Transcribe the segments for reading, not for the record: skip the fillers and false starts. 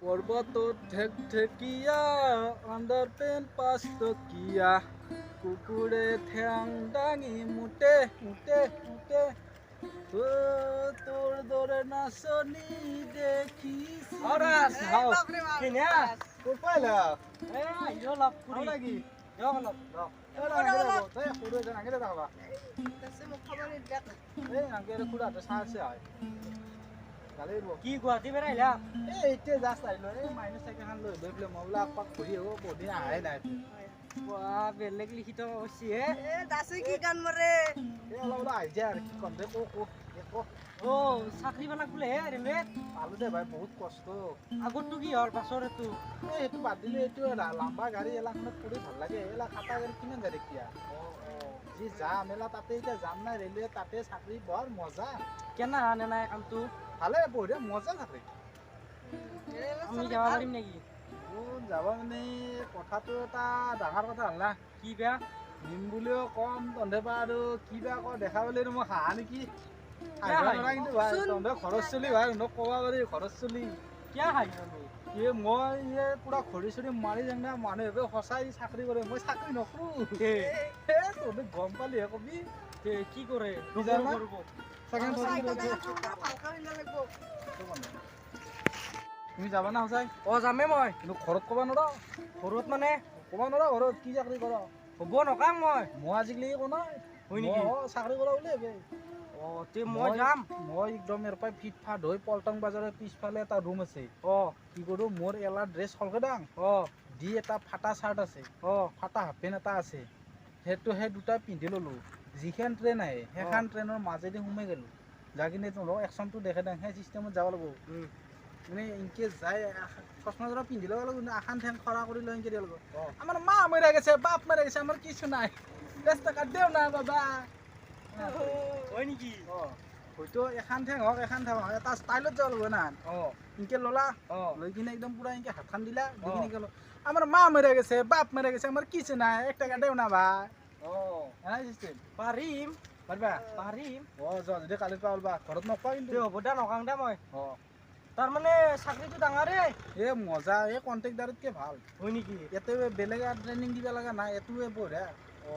পৰ্বতত ঢেকঢেকীয়া আণ্ডাৰপেণ্ট 5 টকীয়া কুকুৰে ঠেং দাঙি মুতে মুতে মুতে তোৰ দৰে নাচনি দেখিছো কি গুৱাহাটী বেৰাইলা এতিয়া জাষ্ট আহিলো মাইনাৰ চাইকেলখন লৈ পেলাই মই বোলে আপাক ঘূৰি আহিব বহুত দিন আহাই নাই বেলেগ লিখিত হৈছে অলপ আহি যায় আৰু কি কম দে চাকৰি পালাক বোলে হে ৰেলৱেত পালো দে ভাই বহুত কষ্ট আগতটো কি হল বাছৰ এইটো এইটো বাদ দিলো এইটো লাম্বা গাড়ী এলাখনত পৰি ভাল লাগে এইবিলাক খাটা গাড়ী কিমান যায় এতিয়া যি যাম এলা তাতে এতিয়া যাম নাই ৰেলৱে তাতে চাকৰি বৰ মজা কেনা আনে নাই কামটো ভালে বঢ়িয়া মজা চাকৰি আমি যাব পাৰিম নেকি যাব মানে কথাটো এটা ডাঙৰ কথা হ'ল না কি বেয়া নিম বুলিও কম তহঁতে বা আৰু কি বেয়া ক দেখা পালে মই হাঁহা নেকি কিন্তু ভাই তহঁতে খৰচ চলি ভাই তহঁতক ক'বা পাৰি খৰচ চলি কিয় হাঁহি মই পুৰা ঘড়ী চড়ি মাৰি যাম না মানুহে সঁচাই চাকৰি কৰে মই চাকৰি নকৰো তহঁতে গম পালিহে কবি কি কৰে তুমি যাবা না সঁচাই যামে মই কিন্তু ঘৰত ক'বা নোৱাৰ ঘৰত মানে ক'বা নোৱাৰ ঘৰত কি চাকৰি কৰ হ'ব নকাম মই আজিকালি একো নাই হয় নেকি চাকৰি কৰা বুলি মই যাম মই একদম ইয়াৰ পৰা ফিট ফাট হৈ পল্টন বাজাৰৰ পিছফালে এটা ৰুম আছে কি কৰোঁ মোৰ এলা ড্ৰেছ সলকে দাং দি এটা ফাটা চাৰ্ট আছে ফাটা হাফ পেণ্ট এটা আছে সেই দুটা পিন্ধি ল'লোঁ যিখন ট্ৰেইন আহে সেইখন ট্ৰেইনৰ মাজেদি সোমাই গ'লোঁ যাই কিনে তহঁতক একশ্যনটো দেখাই দাং সেই চিষ্টেমত যাব লাগিব মানে ইনকে যাই চশমা জোৰা পিন্ধি ল'ব লাগিব কিন্তু আখান ঠেং খৰা কৰি লৈ ইনকে দিব লাগিব আমাৰ মা মৰা গৈছে বাপ মৰা গৈছে আমাৰ কিছু নাই 10 টকা দেও না বাবা হয় নেকি হয়তো এখন ঠেং হওক এখন ঠেং হওক এটা ষ্টাইলত যাব লাগিব না ইনকে ল'লা লৈ কিনে একদম পুৰা ইনকে হাতখন দিলা দি কিনে গ'লো আমাৰ মা মৰা গৈছে বাপ মৰা গৈছে আমাৰ কিছু নাই 1 টকা দেও না ভাই চিষ্টেম পাৰিম পাৰিবা পাৰিম যোৱা যদি কালিৰ পৰা ওলবা ঘৰত নকোৱা কিন্তু হ'ব দে নকাং দে মই তাৰমানে চাকৰিটো ডাঙৰে মজা কণ্ট্ৰেক্টাৰতকে ভাল হয় নেকি ইয়াতে বেলেগ ট্ৰেইনিং দিব লগা নাই এইটোৱে বঢ়িয়া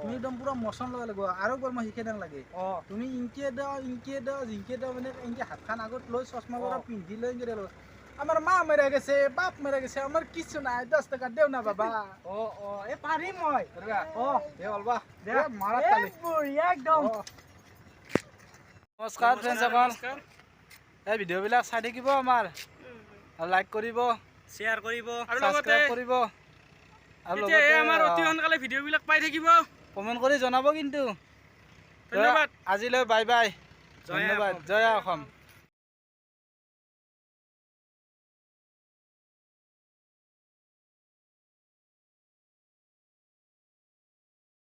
তুমি একদম পুৰা মচন ল'ব লাগিব আৰু একবাৰ মই শিকাই দিম লাগে তুমি ইনকে দাও জিংকে দাও মানে ইনকে হাতখন আগত লৈ চশমা পৰা পিন্ধি লৈ ইনকে দিলো আমাৰ মা মৰা গৈছে বাপ মৰা গৈছে আমাৰ কিছু নাই 10 টকা দেও না বাবা পাৰিম মই অলবা মাৰা বঢ়িয়া একদম নমস্কাৰ ফ্ৰেণ্ডসকল এই ভিডিঅ'বিলাক চাই থাকিব আমাৰ লাইক কৰিব শ্বেয়াৰ কৰিব আৰু সাবস্ক্ৰাইব কৰিব আৰু লগতে আমাৰ অতি সোনকালে ভিডিঅ'বিলাক পাই থাকিব কমেণ্ট কৰি জনাব কিন্তু ধন্যবাদ আজিলৈ বাই বাই ধন্যবাদ জয় অসম।